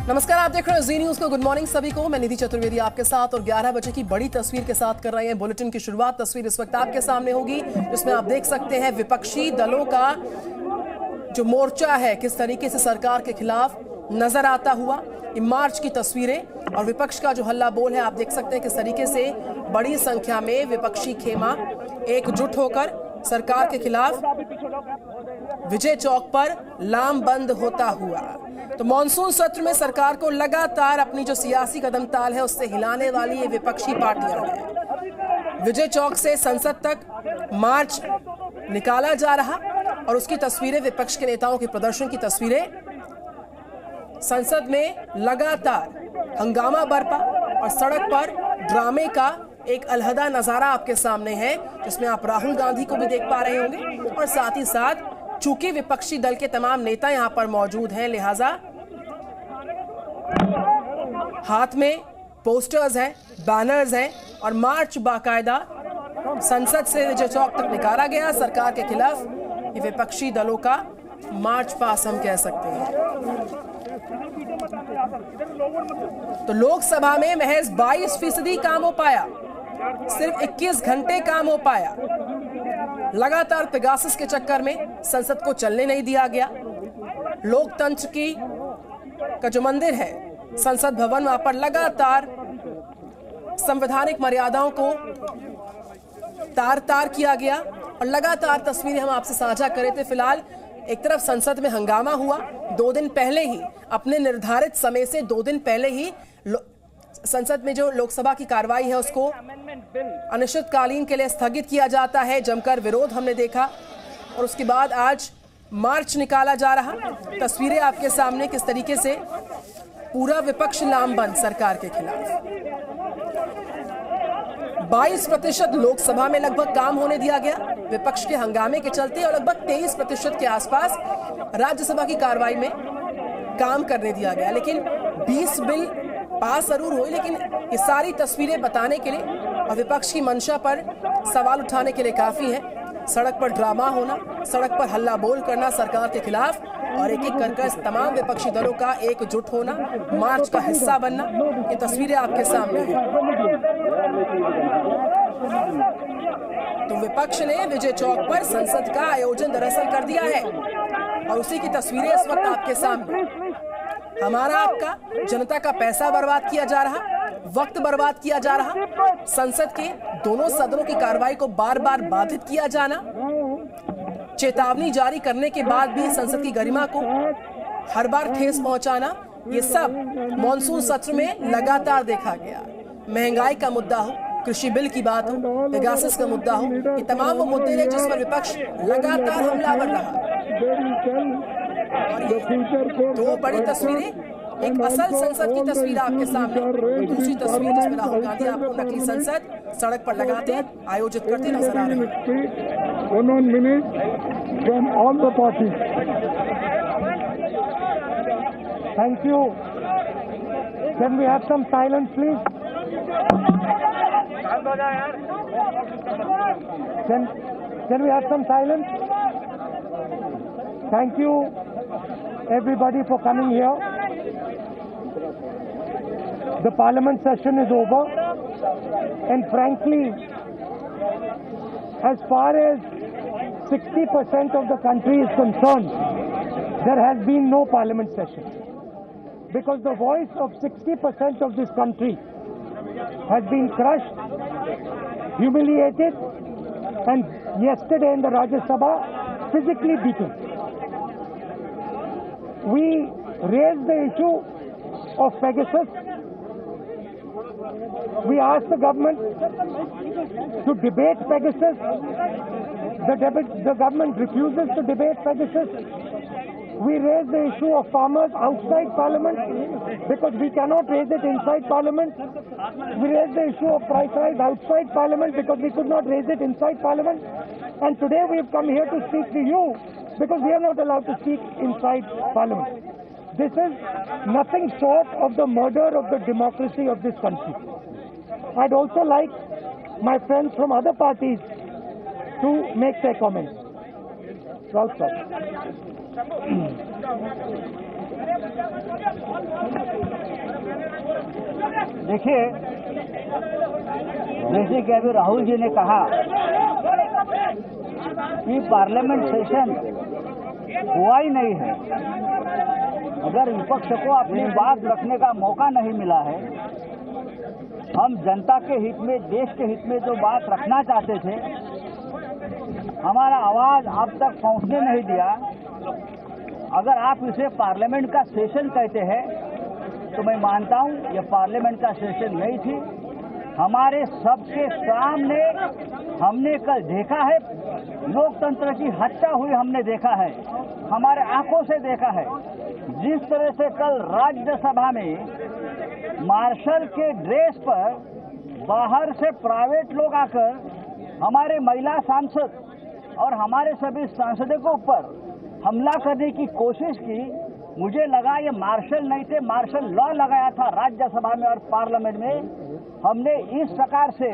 नमस्कार, आप देख रहे हैं जी न्यूज को। गुड मॉर्निंग सभी को। मैं निधि चतुर्वेदी आपके साथ और 11 बजे की बड़ी तस्वीर के साथ कर रहे हैं बुलेटिन की शुरुआत। तस्वीर इस वक्त आपके सामने होगी जिसमें आप देख सकते हैं विपक्षी दलों का जो मोर्चा है किस तरीके से सरकार के खिलाफ नजर आता हुआ। ये मार्च की तस्वीरें और विपक्ष का जो हल्ला बोल है आप देख सकते हैं किस तरीके से बड़ी संख्या में विपक्षी खेमा एकजुट होकर सरकार के खिलाफ विजय चौक पर लामबंद होता हुआ। तो मॉनसून सत्र में सरकार को लगातार अपनी जो सियासी कदम ताल है उससे हिलाने वाली ये विपक्षी पार्टियां हैं। विजय चौक से संसद तक मार्च निकाला जा रहा और उसकी तस्वीरें, विपक्ष के नेताओं के प्रदर्शन की तस्वीरें, संसद में लगातार हंगामा बरपा और सड़क पर ड्रामे का एक अलहदा नजारा आपके सामने है जिसमें आप राहुल गांधी को भी देख पा रहे होंगे और साथ ही साथ चूंकि विपक्षी दल के तमाम नेता यहां पर मौजूद हैं लिहाजा हाथ में पोस्टर्स हैं, बैनर्स हैं और मार्च बाकायदा संसद से विजय चौक तक निकाला गया सरकार के खिलाफ। ये विपक्षी दलों का मार्च पास हम कह सकते हैं। तो लोकसभा में महज 22% काम हो पाया, सिर्फ 21 घंटे काम हो पाया। लगातार पेगासस के चक्कर में संसद को चलने नहीं दिया गया। लोकतंत्र की का जो मंदिर है संसद भवन, वहां पर लगातार संवैधानिक मर्यादाओं को तार तार किया गया और लगातार तस्वीरें हम आपसे साझा कर रहे थे। फिलहाल एक तरफ संसद में हंगामा हुआ, 2 दिन पहले ही अपने निर्धारित समय से 2 दिन पहले ही संसद में जो लोकसभा की कार्रवाई है उसको अनिश्चितकालीन के लिए स्थगित किया जाता है। जमकर विरोध हमने देखा और उसके बाद आज मार्च निकाला जा रहा। तस्वीरें आपके सामने किस तरीके से पूरा विपक्ष लामबंद सरकार के खिलाफ। 22% लोकसभा में लगभग काम होने दिया गया विपक्ष के हंगामे के चलते और लगभग 23% के आसपास राज्यसभा की कार्रवाई में काम करने दिया गया। लेकिन 20 बिल पास जरूर हुई, लेकिन ये सारी तस्वीरें बताने के लिए और विपक्ष की मंशा पर सवाल उठाने के लिए काफी है। सड़क पर ड्रामा होना, सड़क पर हल्ला बोल करना सरकार के खिलाफ और एक एक कर तमाम विपक्षी दलों का एकजुट होना, मार्च का हिस्सा बनना, ये तस्वीरें आपके सामने हैं। तो विपक्ष ने विजय चौक पर संसद का आयोजन दरअसल कर दिया है और उसी की तस्वीरें इस वक्त आपके सामने। हमारा आपका जनता का पैसा बर्बाद किया जा रहा, वक्त बर्बाद किया जा रहा, संसद के दोनों सदनों की कार्रवाई को बार बार बाधित किया जाना, चेतावनी जारी करने के बाद भी संसद की गरिमा को हर बार ठेस पहुंचाना, ये सब मॉनसून सत्र में लगातार देखा गया। महंगाई का मुद्दा हो, कृषि बिल की बात हो, पेगासस का मुद्दा हो, ये तमाम वो मुद्दे हैं जिस पर विपक्ष लगातार हमलावर रहा। और ये 2 बड़ी तस्वीरें, एक असल संसद की तस्वीर आपके सामने, दूसरी तस्वीर जिसमें राहुल गांधी आपको नकली संसद सड़क पर लगाते आयोजित करते नजर आ रहे हैं। 1 minute from all the parties. Thank you. Can we have some silence, please? Can we have some silence? Thank you, everybody, for coming here. The Parliament session is over, and frankly, as far as 60% of the country is concerned, there has been no Parliament session. Because the voice of 60% of this country has been crushed, humiliated, and yesterday in the Rajya Sabha, physically beaten. We raised the issue of Pegasus. We asked the government to debate Pegasus. The government refuses to debate Pegasus. We raised the issue of farmers outside Parliament because we cannot raise it inside Parliament. We raised the issue of price rise outside Parliament because we could not raise it inside Parliament. And today we have come here to speak to you because we are not allowed to speak inside Parliament. This is nothing short of the murder of the democracy of this country. I'd also like my friends from other parties to make their comments. Raul sir. देखिए, जैसे कि अभी राहुल जी ने कहा कि parliament session हुआ ही नहीं है। अगर विपक्ष को अपनी बात रखने का मौका नहीं मिला है, हम जनता के हित में, देश के हित में जो बात रखना चाहते थे, हमारा आवाज अब तक पहुंचने नहीं दिया। अगर आप इसे पार्लियामेंट का सेशन कहते हैं तो मैं मानता हूं ये पार्लियामेंट का सेशन नहीं थी। हमारे सबके सामने हमने कल देखा है, लोकतंत्र की हत्या हुई हमने देखा है, हमारे आंखों से देखा है। जिस तरह से कल राज्यसभा में मार्शल के ड्रेस पर बाहर से प्राइवेट लोग आकर हमारे महिला सांसद और हमारे सभी सांसदों के ऊपर हमला करने की कोशिश की, मुझे लगा ये मार्शल नहीं थे, मार्शल लॉ लगाया था राज्यसभा में और पार्लियामेंट में। हमने इस प्रकार से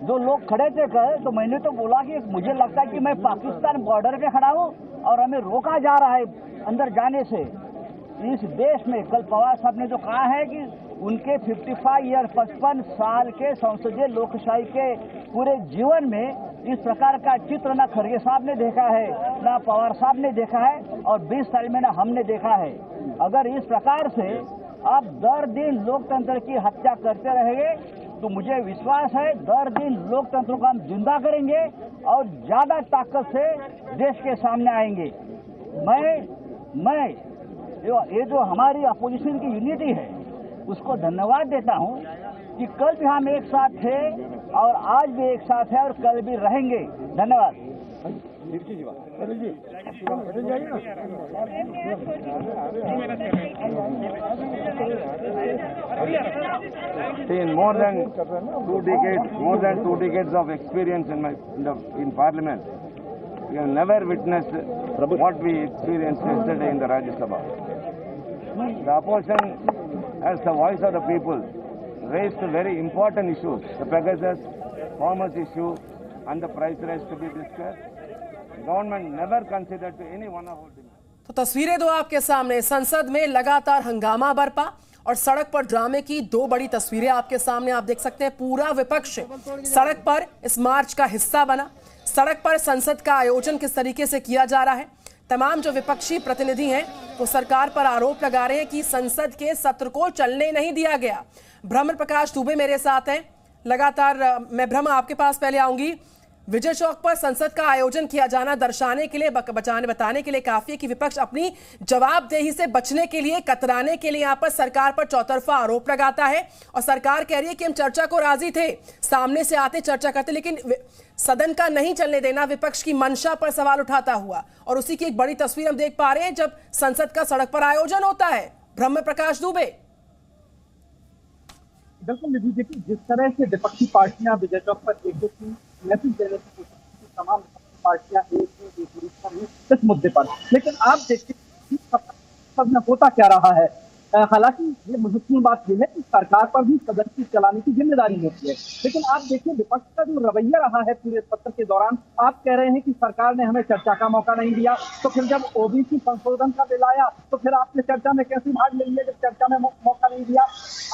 जो लोग खड़े थे कल, तो मैंने तो बोला कि मुझे लगता है कि मैं पाकिस्तान बॉर्डर पे खड़ा हूँ और हमें रोका जा रहा है अंदर जाने से। इस देश में कल पवार साहब ने जो कहा है कि उनके 55 साल के संसदीय लोकशाही के पूरे जीवन में इस प्रकार का चित्र ना खड़गे साहब ने देखा है, ना पवार साहब ने देखा है और 20 साल में ना हमने देखा है। अगर इस प्रकार से आप दर दिन लोकतंत्र की हत्या करते रहेंगे तो मुझे विश्वास है दर दिन लोकतंत्र को हम जिंदा करेंगे और ज्यादा ताकत से देश के सामने आएंगे। मैं ये जो हमारी अपोजिशन की यूनिटी है उसको धन्यवाद देता हूं कि कल भी हम एक साथ थे और आज भी एक साथ है और कल भी रहेंगे। धन्यवाद। See, in more than 2 decades of experience in Parliament, we have never witnessed what we experienced yesterday in the Rajya Sabha. The opposition, as the voice of the people, raised very important issues, the Pegasus, farmers issue, and the price rise to be discussed. Government never considered to any one of our demands. तो तस्वीरें दो आपके सामने, संसद में लगातार हंगामा बरपा और सड़क पर ड्रामे की दो बड़ी तस्वीरें आपके सामने आप देख सकते हैं। पूरा विपक्ष सड़क पर इस मार्च का हिस्सा बना। सड़क पर संसद का आयोजन किस तरीके से किया जा रहा है, तमाम जो विपक्षी प्रतिनिधि हैं वो सरकार पर आरोप लगा रहे हैं कि संसद के सत्र को चलने नहीं दिया गया। ब्रह्म प्रकाश दुबे मेरे साथ हैं लगातार। मैं ब्रह्म आपके पास पहले आऊंगी। विजय चौक पर संसद का आयोजन किया जाना दर्शाने के लिए, बताने के लिए काफी है कि विपक्ष अपनी जवाबदेही से बचने के लिए, कतराने के लिए यहां पर सरकार पर चौतरफा आरोप लगाता है और सरकार कह रही है कि हम चर्चा को राजी थे, सामने से आते चर्चा करते, लेकिन सदन का नहीं चलने देना विपक्ष की मंशा पर सवाल उठाता हुआ। और उसी की एक बड़ी तस्वीर हम देख पा रहे हैं जब संसद का सड़क पर आयोजन होता है। ब्रह्म प्रकाश दुबे। बिल्कुल निधि, देखिए जिस तरह से विपक्षी पार्टियां विजय चौक पर एक दूसरे मैसेज देने की कोशिश की, तमाम विपक्षी पार्टियां एक इस मुद्दे पर, लेकिन आप देखिए सब में होता क्या रहा है। हालांकि ये महत्वपूर्ण बात यह है कि सरकार पर भी सदन की चलाने की जिम्मेदारी होती है, लेकिन आप देखिए विपक्ष का जो रवैया रहा है पूरे सत्र के दौरान। आप कह रहे हैं कि सरकार ने हमें चर्चा का मौका नहीं दिया, तो फिर जब ओबीसी संशोधन का बिल आया तो फिर आपने चर्चा में कैसे भाग ले लिया जब चर्चा में मौका नहीं दिया।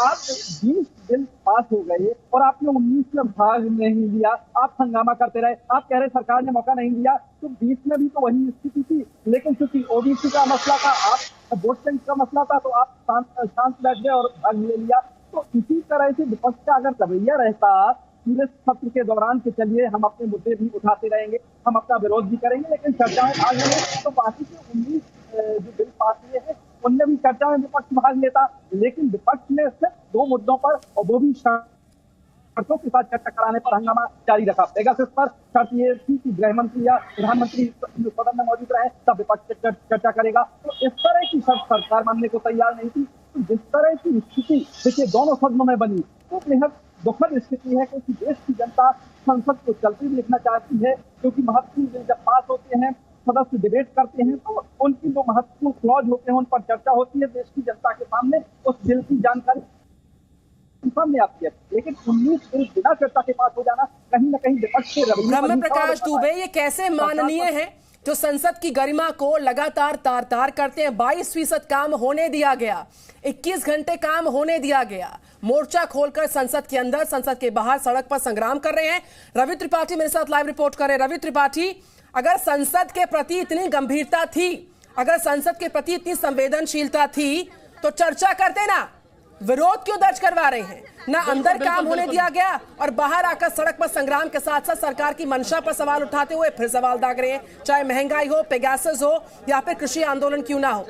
आप 20 बिल पास हो गए और आपने 19 में भाग नहीं लिया, आप हंगामा करते रहे। आप कह रहे सरकार ने मौका नहीं दिया, तो 20 में भी तो वही स्थिति थी, लेकिन चूंकि ओबीसी का मसला था, आप वोट बैंक का मसला था, तो आप शांत बैठ गए और भाग ले लिया। तो इसी तरह से विपक्ष का अगर रवैया रहता पूरे सत्र के दौरान कि चलिए हम अपने मुद्दे भी उठाते रहेंगे, हम अपना विरोध भी करेंगे, लेकिन चर्चा में भाग लेंगे, तो बाकी के 19 जो बिल पास हुए हैं उनमें भी चर्चा में विपक्ष भाग लेता। लेकिन विपक्ष ने सिर्फ 2 मुद्दों पर, और वो भी शर्तों के साथ चर्चा कराने पर हंगामा जारी रखा। पेगासस पर शर्त ये थी कि गृह मंत्री या प्रधानमंत्री सदन में मौजूद रहे तब विपक्ष चर्चा करेगा। तो इस तरह की शर्त सरकार मानने को तैयार नहीं थी। तो जिस तरह की स्थिति देखिए दोनों सदनों में बनी, तो बेहद दुखद स्थिति है, क्योंकि देश की जनता संसद को चलती देखना चाहती है, क्योंकि महत्वपूर्ण बिल जब पास होते हैं, सदस्य डिबेट करते हैं, तो उनकी जो महत्वपूर्ण क्लॉज होते हैं उन पर चर्चा होती है, देश की जनता के सामने उस बिल की जानकारी सामने आती है। लेकिन 19 बिल बिना चर्चा के पास हो जाना कहीं न कहीं विपक्ष के रवैये। ब्रह्म प्रकाश दुबे, ये कैसे माननीय है जो संसद की गरिमा को लगातार तार तार करते हैं। 22% काम होने दिया गया, 21 घंटे काम होने दिया गया। मोर्चा खोलकर संसद के अंदर, संसद के बाहर सड़क पर संग्राम कर रहे हैं। रवि त्रिपाठी मेरे साथ लाइव रिपोर्ट कर रहे हैं। रवि त्रिपाठी, अगर संसद के प्रति इतनी गंभीरता थी, अगर संसद के प्रति इतनी संवेदनशीलता थी, तो चर्चा करते ना। विरोध क्यों दर्ज करवा रहे हैं? ना अंदर काम होने दिया गया और बाहर आकर सड़क पर संग्राम के साथ साथ सरकार की मंशा पर सवाल उठाते हुए फिर सवाल दाग रहे हैं, चाहे महंगाई हो, पेगासस हो या फिर कृषि आंदोलन क्यों ना हो।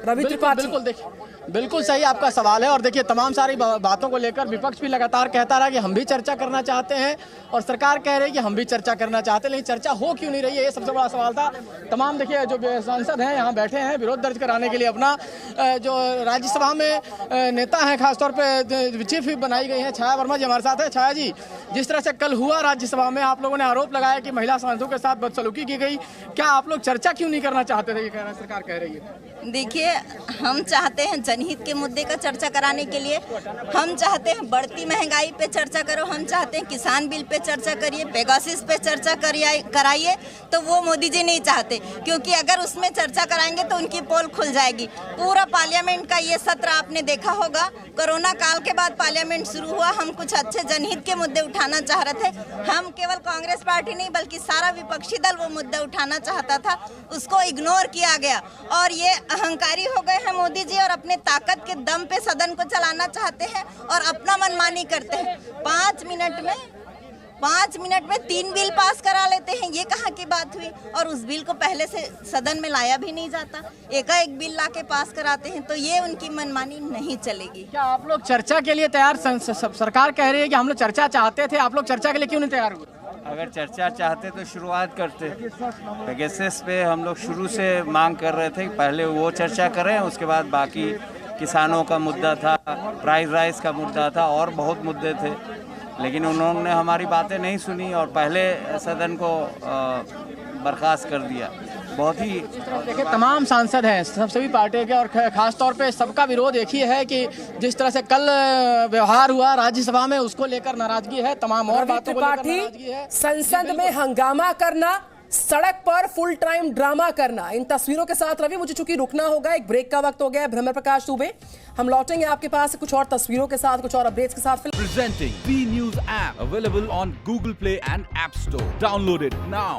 रवि त्रिपाठी, बिल्कुल देखिए, बिल्कुल सही आपका सवाल है। और देखिए, तमाम सारी बातों को लेकर विपक्ष भी लगातार कहता रहा कि हम भी चर्चा करना चाहते हैं, और सरकार कह रही है कि हम भी चर्चा करना चाहते हैं, लेकिन चर्चा हो क्यों नहीं रही है, ये सबसे बड़ा सवाल था। तमाम देखिए जो सांसद हैं यहाँ बैठे हैं विरोध दर्ज कराने के लिए। अपना जो राज्यसभा में नेता हैं, खासतौर पर चीफ व्हिप बनाई गई है छाया वर्मा जी हमारे साथ है। छाया जी, जिस तरह से कल हुआ राज्यसभा में, आप लोगों ने आरोप लगाया कि महिला सांसदों के साथ बदसलूकी की गई, क्या आप लोग चर्चा क्यों नहीं करना चाहते थे, ये कह रहा सरकार कह रही है? देखिए, हम चाहते हैं जनहित के मुद्दे का चर्चा कराने के लिए, हम चाहते हैं बढ़ती महंगाई पे चर्चा करो, हम चाहते हैं किसान बिल पे चर्चा करिए, पेगासिस पे चर्चा कराइए, तो वो मोदी जी नहीं चाहते, क्योंकि अगर उसमें चर्चा कराएंगे तो उनकी पोल खुल जाएगी। पूरा पार्लियामेंट का ये सत्र आपने देखा होगा, कोरोना काल के बाद पार्लियामेंट शुरू हुआ, हम कुछ अच्छे जनहित के मुद्दे उठाना चाह रहे थे। हम केवल कांग्रेस पार्टी नहीं बल्कि सारा विपक्षी दल वो मुद्दे उठाना चाहता था, उसको इग्नोर किया गया। और ये अहंकारी हो गए हैं मोदी जी और अपने ताकत के दम पे सदन को चलाना चाहते हैं और अपना मनमानी करते हैं। 5 मिनट में 3 बिल पास करा लेते हैं, ये कहाँ की बात हुई? और उस बिल को पहले से सदन में लाया भी नहीं जाता, एकाएक बिल ला के पास कराते हैं, तो ये उनकी मनमानी नहीं चलेगी। क्या आप लोग चर्चा के लिए तैयार? सरकार कह रही है कि हम लोग चर्चा चाहते थे, आप लोग चर्चा के लिए क्यों नहीं तैयार हुए? अगर चर्चा चाहते तो शुरुआत करते। पेगासस पे हम लोग शुरू से मांग कर रहे थे, पहले वो चर्चा करें, उसके बाद बाकी किसानों का मुद्दा था, प्राइस राइस का मुद्दा था, और बहुत मुद्दे थे, लेकिन उन्होंने हमारी बातें नहीं सुनी और पहले सदन को बर्खास्त कर दिया। बहुत ही देखिए, तमाम सांसद हैं सभी पार्टी के, और खास तौर पे सबका विरोध एक ही है कि जिस तरह से कल व्यवहार हुआ राज्यसभा में, उसको लेकर नाराजगी है, तमाम और बातों को लेकर नाराजगी है। संसद में हंगामा करना, सड़क पर फुल टाइम ड्रामा करना, इन तस्वीरों के साथ रवि मुझे चूंकि रुकना होगा, एक ब्रेक का वक्त हो गया है। भ्रमर प्रकाश दुबे, हम लौटेंगे आपके पास कुछ और तस्वीरों के साथ, कुछ और अपडेट्स के साथ। Presenting B News app available on Google Play and App Store. Download it now.